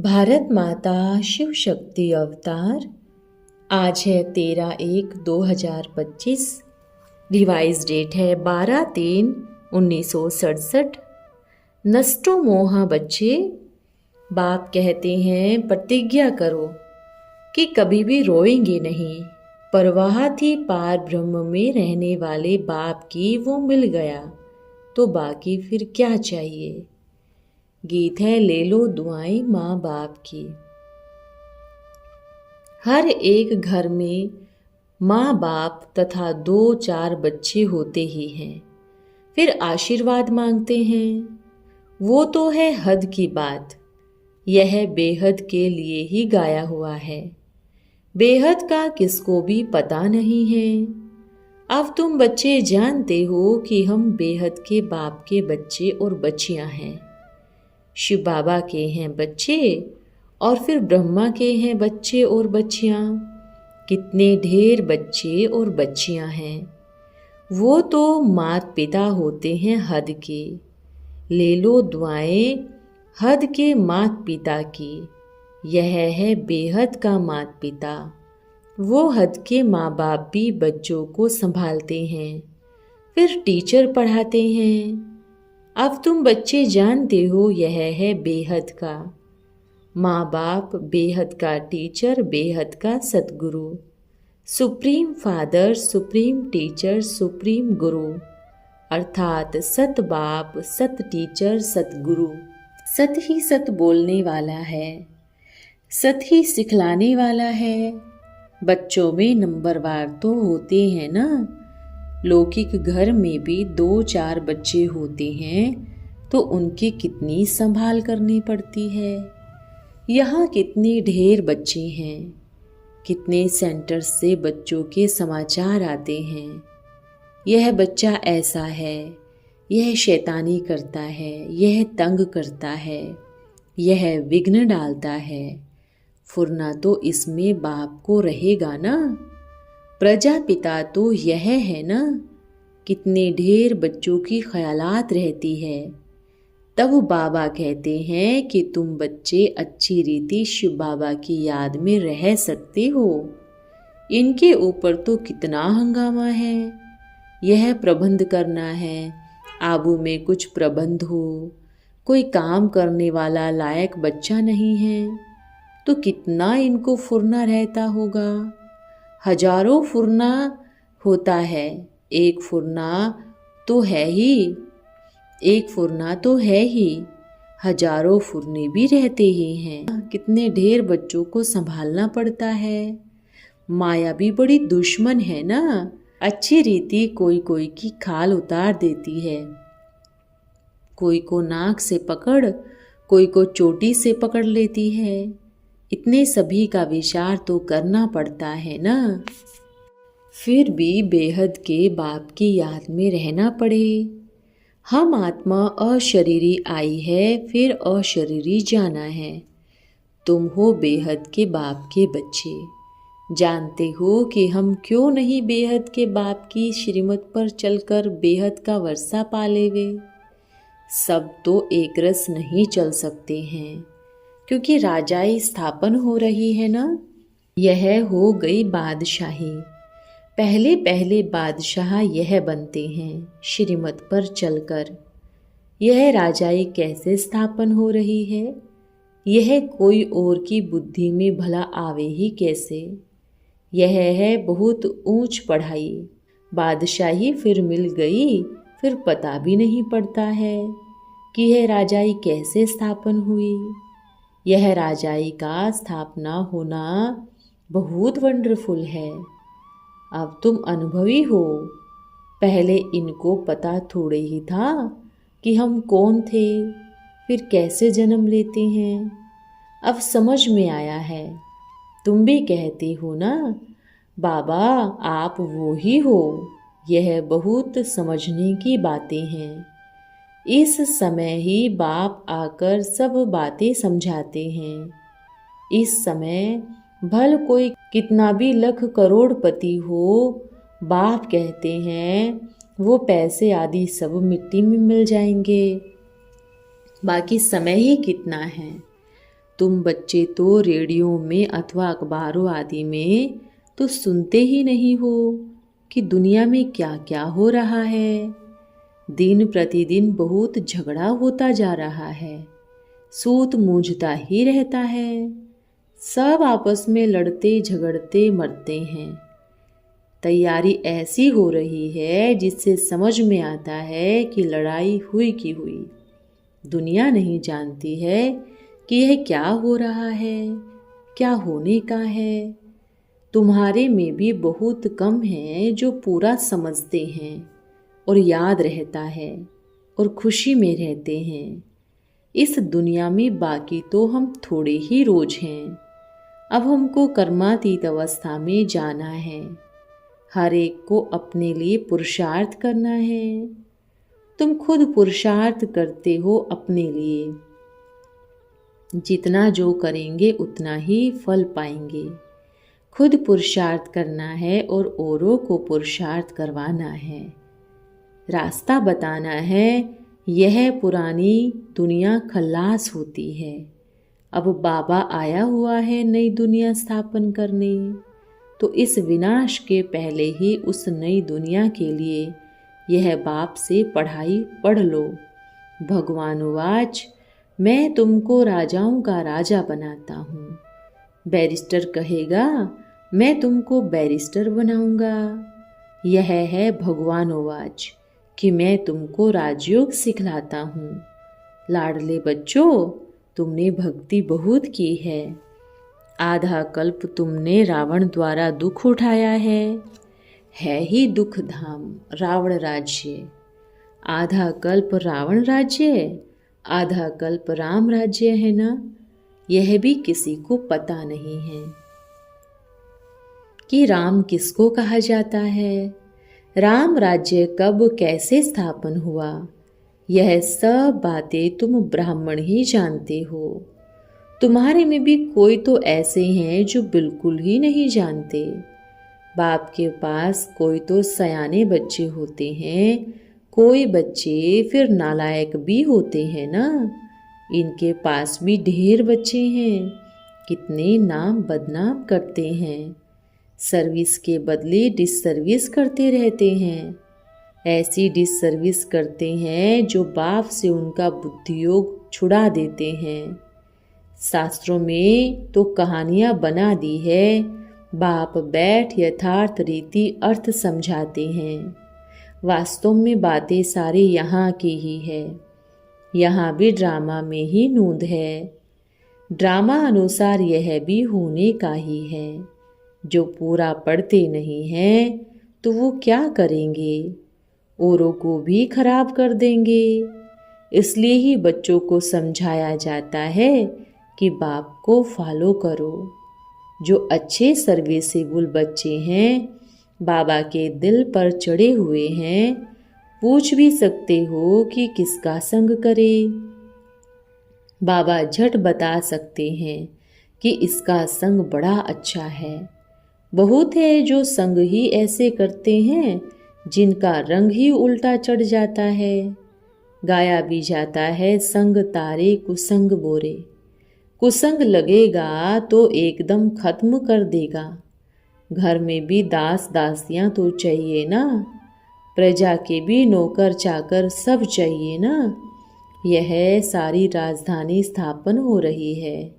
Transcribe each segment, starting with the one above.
भारत माता शिव शक्ति अवतार। आज है 13/1/2025। रिवाइज डेट है 12/3/1967। नष्टो मोहा बच्चे, बाप कहते हैं प्रतिज्ञा करो कि कभी भी रोएंगे नहीं। परवाह थी पार ब्रह्म में रहने वाले बाप की, वो मिल गया तो बाकी फिर क्या चाहिए। गीत है ले लो दुआएं माँ बाप की। हर एक घर में माँ बाप तथा 2-4 बच्चे होते ही हैं, फिर आशीर्वाद मांगते हैं। वो तो है हद की बात, यह बेहद के लिए ही गाया हुआ है। बेहद का किसको भी पता नहीं है। अब तुम बच्चे जानते हो कि हम बेहद के बाप के बच्चे और बच्चियां हैं। शिव बाबा के हैं बच्चे और फिर ब्रह्मा के हैं बच्चे और बच्चियां। कितने ढेर बच्चे और बच्चियां हैं। वो तो माता पिता होते हैं हद के। ले लो दुआएं हद के माता पिता की। यह है बेहद का माता पिता। वो हद के माँ बाप भी बच्चों को संभालते हैं, फिर टीचर पढ़ाते हैं। अब तुम बच्चे जानते हो यह है बेहद का माँ बाप, बेहद का टीचर, बेहद का सतगुरु। Supreme father, supreme teacher, supreme गुरु, अर्थात सत बाप, सत टीचर, सतगुरु। सत ही सत बोलने वाला है, सत ही सिखलाने वाला है। बच्चों में नंबरवार तो होते हैं ना। लौकिक घर में भी 2-4 बच्चे होते हैं तो उनकी कितनी संभाल करनी पड़ती है। यहाँ कितने ढेर बच्चे हैं, कितने सेंटर से बच्चों के समाचार आते हैं। यह बच्चा ऐसा है, यह शैतानी करता है, यह तंग करता है, यह विघ्न डालता है। फुरना तो इसमें बाप को रहेगा ना। प्रजापिता तो यह है ना। कितने ढेर बच्चों की ख्यालात रहती है। तब बाबा कहते हैं कि तुम बच्चे अच्छी रीति शिव बाबा की याद में रह सकते हो। इनके ऊपर तो कितना हंगामा है। यह प्रबंध करना है, आबू में कुछ प्रबंध हो, कोई काम करने वाला लायक बच्चा नहीं है तो कितना इनको फुरना रहता होगा। हजारों फुरना होता है, एक फुरना तो है ही, एक फुरना तो है ही, हजारों फुरने भी रहते ही हैं। कितने ढेर बच्चों को संभालना पड़ता है। माया भी बड़ी दुश्मन है ना। अच्छी रीति कोई कोई की खाल उतार देती है। कोई को नाक से पकड़, कोई को चोटी से पकड़ लेती है। इतने सभी का विचार तो करना पड़ता है ना। फिर भी बेहद के बाप की याद में रहना पड़े। हम आत्मा अशरीरी आई है, फिर अशरीरी जाना है। तुम हो बेहद के बाप के बच्चे। जानते हो कि हम क्यों नहीं बेहद के बाप की श्रीमत पर चलकर बेहद का वर्षा पाले वे। सब तो एक रस नहीं चल सकते हैं, क्योंकि राजाई स्थापन हो रही है ना। यह हो गई बादशाही। पहले पहले बादशाह यह बनते हैं श्रीमत पर चलकर। यह राजाई कैसे स्थापन हो रही है, यह कोई और की बुद्धि में भला आवे ही कैसे। यह है बहुत ऊंच पढ़ाई। बादशाही फिर मिल गई, फिर पता भी नहीं पड़ता है कि यह राजाई कैसे स्थापन हुई। यह राजाई का स्थापना होना बहुत वंडरफुल है। अब तुम अनुभवी हो। पहले इनको पता थोड़े ही था कि हम कौन थे, फिर कैसे जन्म लेते हैं। अब समझ में आया है। तुम भी कहते हो ना, बाबा आप वो ही हो। यह बहुत समझने की बातें हैं। इस समय ही बाप आकर सब बातें समझाते हैं। इस समय भल कोई कितना भी 1,00,000 करोड़पति हो, बाप कहते हैं वो पैसे आदि सब मिट्टी में मिल जाएंगे। बाकी समय ही कितना है। तुम बच्चे तो रेडियो में अथवा अखबारों आदि में तो सुनते ही नहीं हो कि दुनिया में क्या क्या हो रहा है। दिन प्रतिदिन बहुत झगड़ा होता जा रहा है, सूत मूंझता ही रहता है। सब आपस में लड़ते झगड़ते मरते हैं। तैयारी ऐसी हो रही है जिससे समझ में आता है कि लड़ाई हुई की हुई। दुनिया नहीं जानती है कि यह क्या हो रहा है, क्या होने का है। तुम्हारे में भी बहुत कम हैं जो पूरा समझते हैं और याद रहता है और खुशी में रहते हैं। इस दुनिया में बाकी तो हम थोड़े ही रोज हैं। अब हमको कर्मातीत अवस्था में जाना है। हर एक को अपने लिए पुरुषार्थ करना है। तुम खुद पुरुषार्थ करते हो अपने लिए। जितना जो करेंगे उतना ही फल पाएंगे। खुद पुरुषार्थ करना है और औरों को पुरुषार्थ करवाना है। रास्ता बताना है। यह पुरानी दुनिया खल्लास होती है। अब बाबा आया हुआ है नई दुनिया स्थापन करने। तो इस विनाश के पहले ही उस नई दुनिया के लिए यह बाप से पढ़ाई पढ़ लो। भगवान वाच, मैं तुमको राजाओं का राजा बनाता हूँ। बैरिस्टर कहेगा, मैं तुमको बैरिस्टर बनाऊंगा। यह है भगवान वाच कि मैं तुमको राजयोग सिखलाता हूँ। लाडले बच्चों, तुमने भक्ति बहुत की है। आधा कल्प तुमने रावण द्वारा दुख उठाया है ही दुख धाम रावण राज्य। आधा कल्प रावण राज्य, आधा कल्प राम राज्य है ना। यह भी किसी को पता नहीं है कि राम किसको कहा जाता है, राम राज्य कब कैसे स्थापन हुआ। यह सब बातें तुम ब्राह्मण ही जानते हो। तुम्हारे में भी कोई तो ऐसे हैं जो बिल्कुल ही नहीं जानते। बाप के पास कोई तो सयाने बच्चे होते हैं, कोई बच्चे फिर नालायक भी होते हैं ना। इनके पास भी ढेर बच्चे हैं, कितने नाम बदनाम करते हैं। सर्विस के बदले डिससर्विस करते रहते हैं। ऐसी डिससर्विस करते हैं जो बाप से उनका बुद्धियोग छुड़ा देते हैं। शास्त्रों में तो कहानियां बना दी है। बाप बैठ यथार्थ रीति अर्थ समझाते हैं। वास्तव में बातें सारी यहाँ की ही है। यहाँ भी ड्रामा में ही नूंद है। ड्रामा अनुसार यह भी होने का ही है। जो पूरा पढ़ते नहीं हैं तो वो क्या करेंगे, औरों को भी खराब कर देंगे। इसलिए ही बच्चों को समझाया जाता है कि बाप को फॉलो करो। जो अच्छे सर्विसेबल बच्चे हैं, बाबा के दिल पर चढ़े हुए हैं, पूछ भी सकते हो कि किसका संग करे। बाबा झट बता सकते हैं कि इसका संग बड़ा अच्छा है। बहुत है जो संग ही ऐसे करते हैं जिनका रंग ही उल्टा चढ़ जाता है। गाया भी जाता है, संग तारे कुसंग बोरे। कुसंग लगेगा तो एकदम खत्म कर देगा। घर में भी दास दासियां तो चाहिए ना, प्रजा के भी नौकर चाकर सब चाहिए ना। यह सारी राजधानी स्थापन हो रही है।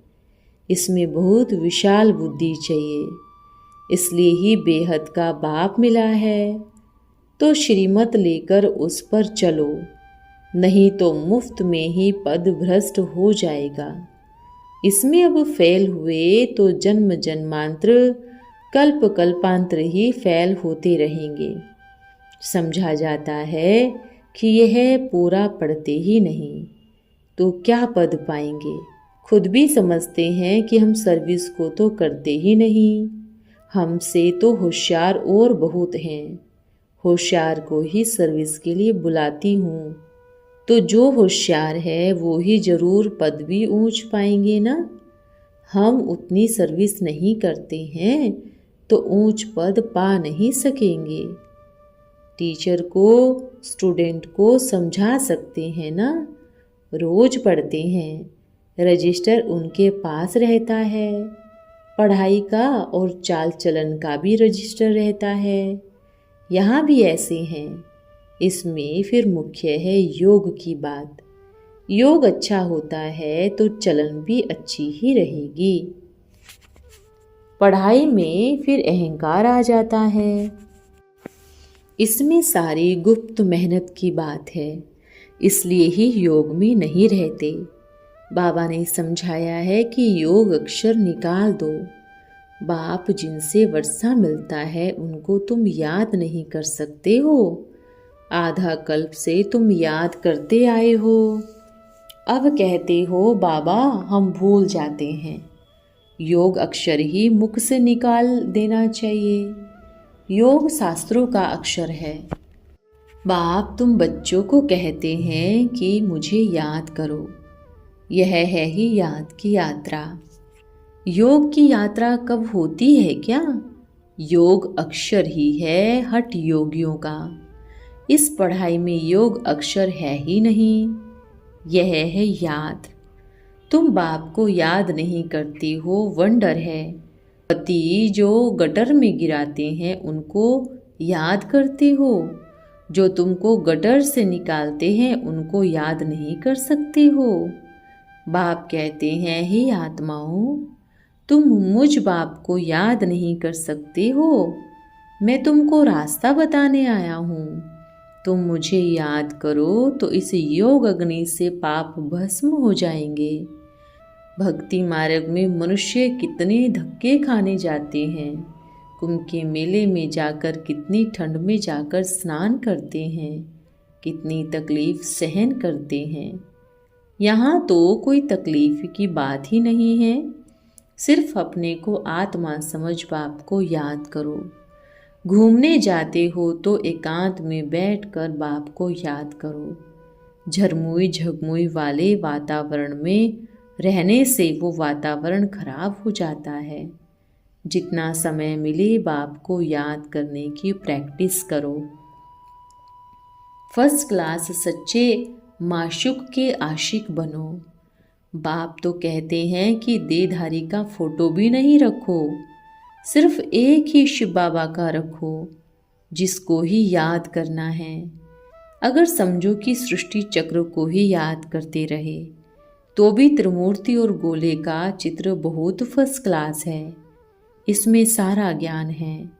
इसमें बहुत विशाल बुद्धि चाहिए। इसलिए ही बेहद का बाप मिला है। तो श्रीमत लेकर उस पर चलो, नहीं तो मुफ्त में ही पद भ्रष्ट हो जाएगा। इसमें अब फेल हुए तो जन्म जन्मांतर कल्प कल्पांतर ही फेल होते रहेंगे। समझा जाता है कि यह पूरा पढ़ते ही नहीं तो क्या पद पाएंगे। खुद भी समझते हैं कि हम सर्विस को तो करते ही नहीं। हमसे तो होशियार और बहुत हैं। होशियार को ही सर्विस के लिए बुलाती हूँ। तो जो होशियार है वो ही जरूर पद भी ऊंच पाएंगे ना। हम उतनी सर्विस नहीं करते हैं तो ऊंच पद पा नहीं सकेंगे। टीचर को स्टूडेंट को समझा सकते हैं ना, रोज पढ़ते हैं, रजिस्टर उनके पास रहता है। पढ़ाई का और चाल चलन का भी रजिस्टर रहता है। यहाँ भी ऐसे हैं। इसमें फिर मुख्य है योग की बात। योग अच्छा होता है तो चलन भी अच्छी ही रहेगी। पढ़ाई में फिर अहंकार आ जाता है। इसमें सारी गुप्त मेहनत की बात है, इसलिए ही योग में नहीं रहते। बाबा ने समझाया है कि योग अक्षर निकाल दो। बाप जिनसे वर्षा मिलता है उनको तुम याद नहीं कर सकते हो। आधा कल्प से तुम याद करते आए हो। अब कहते हो बाबा हम भूल जाते हैं। योग अक्षर ही मुख से निकाल देना चाहिए। योग शास्त्रों का अक्षर है। बाप तुम बच्चों को कहते हैं कि मुझे याद करो। यह है ही याद की यात्रा। योग की यात्रा कब होती है क्या? योग अक्षर ही है हठ योगियों का। इस पढ़ाई में योग अक्षर है ही नहीं। यह है याद। तुम बाप को याद नहीं करती हो, वंडर है। पति जो गटर में गिराते हैं उनको याद करते हो। जो तुमको गटर से निकालते हैं उनको याद नहीं कर सकते हो। बाप कहते हैं हे आत्माओं, तुम मुझ बाप को याद नहीं कर सकते हो। मैं तुमको रास्ता बताने आया हूँ। तुम मुझे याद करो तो इस योग अग्नि से पाप भस्म हो जाएंगे। भक्ति मार्ग में मनुष्य कितने धक्के खाने जाते हैं। कुंभ के मेले में जाकर कितनी ठंड में जाकर स्नान करते हैं, कितनी तकलीफ सहन करते हैं। यहाँ तो कोई तकलीफ की बात ही नहीं है। सिर्फ अपने को आत्मा समझ बाप को याद करो। घूमने जाते हो तो एकांत में बैठकर बाप को याद करो। झरमुई झगमुई वाले वातावरण में रहने से वो वातावरण खराब हो जाता है। जितना समय मिले बाप को याद करने की प्रैक्टिस करो। फर्स्ट क्लास सच्चे माशूक के आशिक बनो। बाप तो कहते हैं कि देहधारी का फोटो भी नहीं रखो, सिर्फ एक ही शिव बाबा का रखो, जिसको ही याद करना है। अगर समझो कि सृष्टि चक्र को ही याद करते रहे तो भी त्रिमूर्ति और गोले का चित्र बहुत फर्स्ट क्लास है। इसमें सारा ज्ञान है।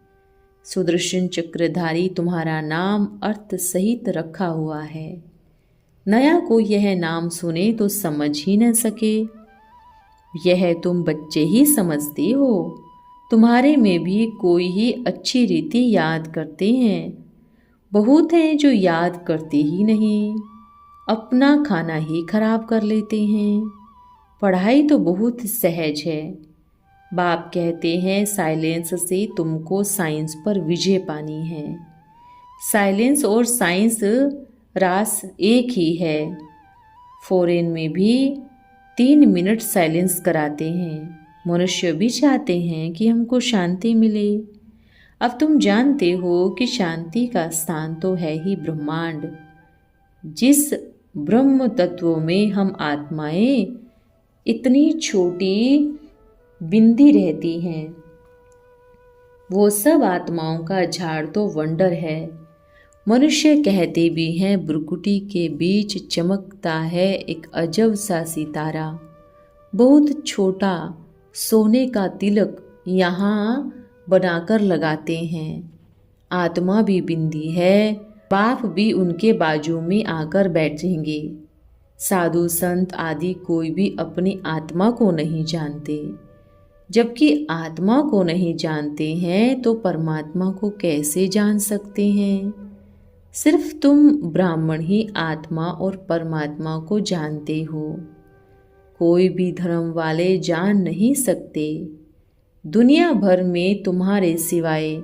सुदर्शन चक्रधारी तुम्हारा नाम अर्थ सहित रखा हुआ है। नया कोई यह नाम सुने तो समझ ही न सके। यह तुम बच्चे ही समझते हो। तुम्हारे में भी कोई ही अच्छी रीति याद करते हैं। बहुत हैं जो याद करते ही नहीं, अपना खाना ही खराब कर लेते हैं। पढ़ाई तो बहुत सहज है। बाप कहते हैं साइलेंस से तुमको साइंस पर विजय पानी है। साइलेंस और साइंस रास एक ही है। फॉरेन में भी 3 मिनट साइलेंस कराते हैं। मनुष्य भी चाहते हैं कि हमको शांति मिले। अब तुम जानते हो कि शांति का स्थान तो है ही ब्रह्मांड। जिस ब्रह्म तत्व में हम आत्माएं इतनी छोटी बिंदी रहती हैं, वो सब आत्माओं का झाड़ तो वंडर है। मनुष्य कहते भी हैं ब्रुकुटी के बीच चमकता है एक अजब सा सितारा। बहुत छोटा सोने का तिलक यहाँ बनाकर लगाते हैं। आत्मा भी बिंदी है। बाप भी उनके बाजू में आकर बैठेंगे। साधु संत आदि कोई भी अपनी आत्मा को नहीं जानते। जबकि आत्मा को नहीं जानते हैं तो परमात्मा को कैसे जान सकते हैं? सिर्फ तुम ब्राह्मण ही आत्मा और परमात्मा को जानते हो। कोई भी धर्म वाले जान नहीं सकते। दुनिया भर में तुम्हारे सिवाय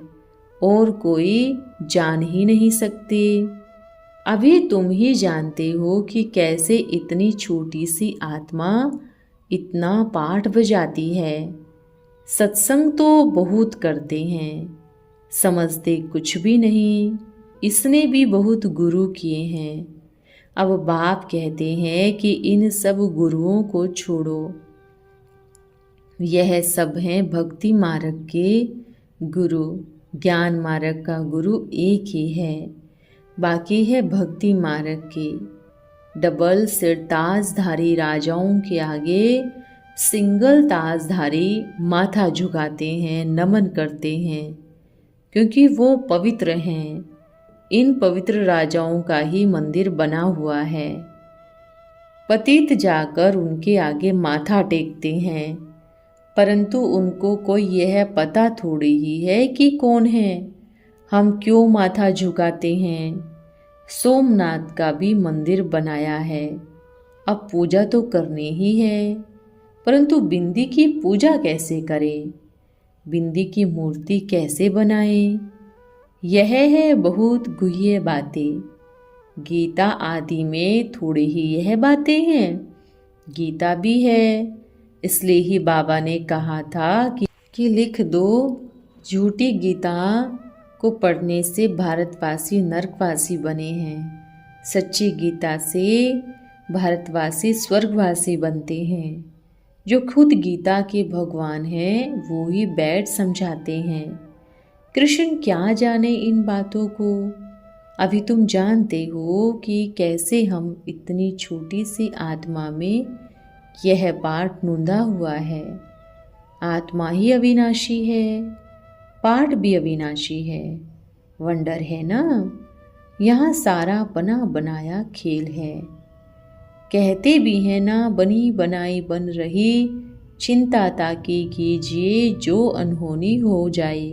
और कोई जान ही नहीं सकते। अभी तुम ही जानते हो कि कैसे इतनी छोटी सी आत्मा इतना पाठ बजाती है। सत्संग तो बहुत करते हैं, समझते कुछ भी नहीं। इसने भी बहुत गुरु किए हैं। अब बाप कहते हैं कि इन सब गुरुओं को छोड़ो। यह सब हैं भक्ति मार्ग के गुरु। ज्ञान मार्ग का गुरु एक ही है, बाकी है भक्ति मार्ग के। डबल सिर ताजधारी राजाओं के आगे सिंगल ताजधारी माथा झुकाते हैं, नमन करते हैं, क्योंकि वो पवित्र हैं। इन पवित्र राजाओं का ही मंदिर बना हुआ है। पतित जाकर उनके आगे माथा टेकते हैं, परंतु उनको कोई यह पता थोड़ी ही है कि कौन है, हम क्यों माथा झुकाते हैं। सोमनाथ का भी मंदिर बनाया है, अब पूजा तो करनी ही है, परंतु बिंदी की पूजा कैसे करें, बिंदी की मूर्ति कैसे बनाएं? यह है बहुत गुह्य बातें। गीता आदि में थोड़ी ही यह बातें हैं, गीता भी है। इसलिए ही बाबा ने कहा था कि लिख दो, झूठी गीता को पढ़ने से भारतवासी नरकवासी बने हैं, सच्ची गीता से भारतवासी स्वर्गवासी बनते हैं। जो खुद गीता के भगवान हैं वो ही बैठ समझाते हैं। कृष्ण क्या जाने इन बातों को। अभी तुम जानते हो कि कैसे हम इतनी छोटी सी आत्मा में यह पाठ नूंदा हुआ है। आत्मा ही अविनाशी है, पाठ भी अविनाशी है। वंडर है ना, यहाँ सारा बना बनाया खेल है। कहते भी है ना, बनी बनाई बन रही, चिंता ताकि कीजिए जो अनहोनी हो जाए।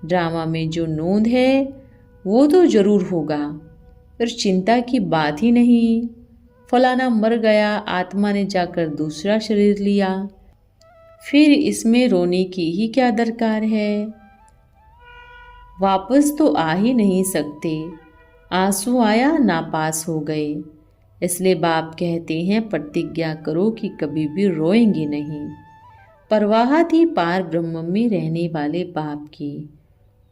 ड्रामा में जो नोंद है वो तो जरूर होगा, पर चिंता की बात ही नहीं। फलाना मर गया, आत्मा ने जाकर दूसरा शरीर लिया, फिर इसमें रोने की ही क्या दरकार है। वापस तो आ ही नहीं सकते, आंसू आया नापास हो गए। इसलिए बाप कहते हैं प्रतिज्ञा करो कि कभी भी रोएंगे नहीं। परवाह थी पार ब्रह्म में रहने वाले बाप की,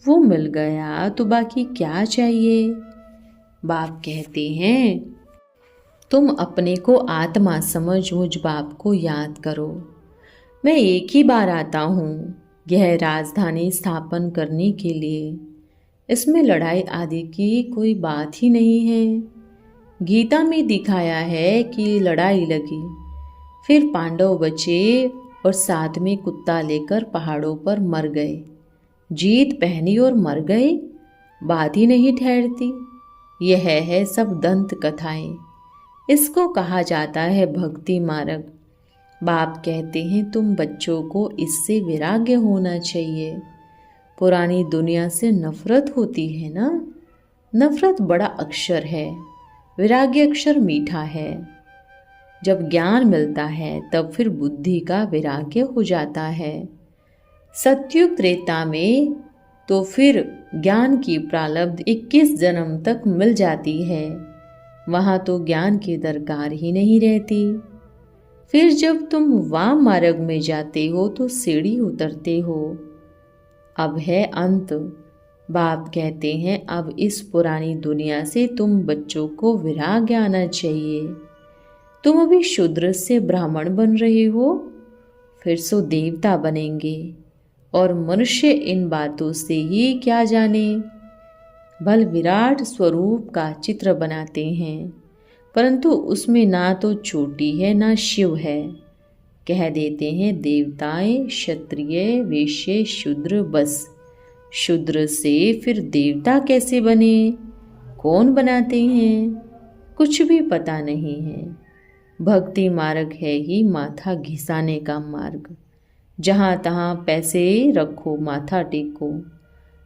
वो मिल गया तो बाकी क्या चाहिए। बाप कहते हैं तुम अपने को आत्मा समझ मुझ बाप को याद करो। मैं एक ही बार आता हूँ यह राजधानी स्थापन करने के लिए। इसमें लड़ाई आदि की कोई बात ही नहीं है। गीता में दिखाया है कि लड़ाई लगी, फिर पांडव बचे और साथ में कुत्ता लेकर पहाड़ों पर मर गए। जीत पहनी और मर गए, बात ही नहीं ठहरती। यह है सब दंत कथाएं। इसको कहा जाता है भक्ति मार्ग। बाप कहते हैं तुम बच्चों को इससे वैराग्य होना चाहिए। पुरानी दुनिया से नफरत होती है ना, नफरत बड़ा अक्षर है, वैराग्य अक्षर मीठा है। जब ज्ञान मिलता है तब फिर बुद्धि का वैराग्य हो जाता है। सतयुग त्रेता में तो फिर ज्ञान की प्रारब्ध 21 जन्म तक मिल जाती है, वहाँ तो ज्ञान की दरकार ही नहीं रहती। फिर जब तुम वाम मार्ग में जाते हो तो सीढ़ी उतरते हो। अब है अंत। बाप कहते हैं अब इस पुरानी दुनिया से तुम बच्चों को वैराग्य आना चाहिए। तुम अभी शूद्र से ब्राह्मण बन रहे हो, फिर सो देवता बनेंगे, और मनुष्य इन बातों से ही क्या जाने। बल विराट स्वरूप का चित्र बनाते हैं, परंतु उसमें ना तो चोटी है ना शिव है। कह देते हैं देवताएं, क्षत्रिय, वैश्य, शूद्र, बस। शूद्र से फिर देवता कैसे बने, कौन बनाते हैं, कुछ भी पता नहीं है। भक्ति मार्ग है ही माथा घिसाने का मार्ग। जहाँ तहाँ पैसे रखो, माथा टेको।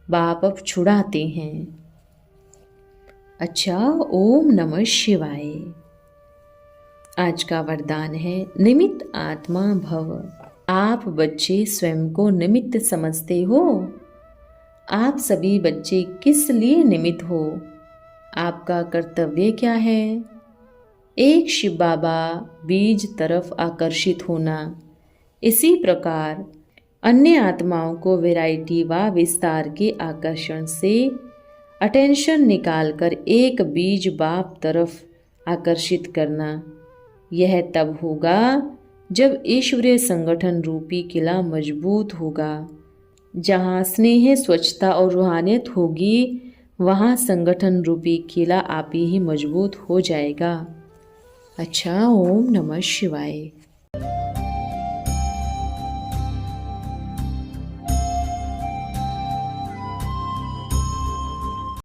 बाप अब छुड़ाते हैं। अच्छा, ओम नमः शिवाय। आज का वरदान है निमित्त आत्मा भव। आप बच्चे स्वयं को निमित्त समझते हो? आप सभी बच्चे किस लिए निमित्त हो? आपका कर्तव्य क्या है? एक शिव बाबा बीज तरफ आकर्षित होना। इसी प्रकार अन्य आत्माओं को वैरायटी व विस्तार के आकर्षण से अटेंशन निकालकर एक बीज बाप तरफ आकर्षित करना। यह तब होगा जब ईश्वरीय संगठन रूपी किला मजबूत होगा। जहाँ स्नेह, स्वच्छता और रूहानियत होगी, वहाँ संगठन रूपी किला आप ही मजबूत हो जाएगा। अच्छा, ओम नमः शिवाय।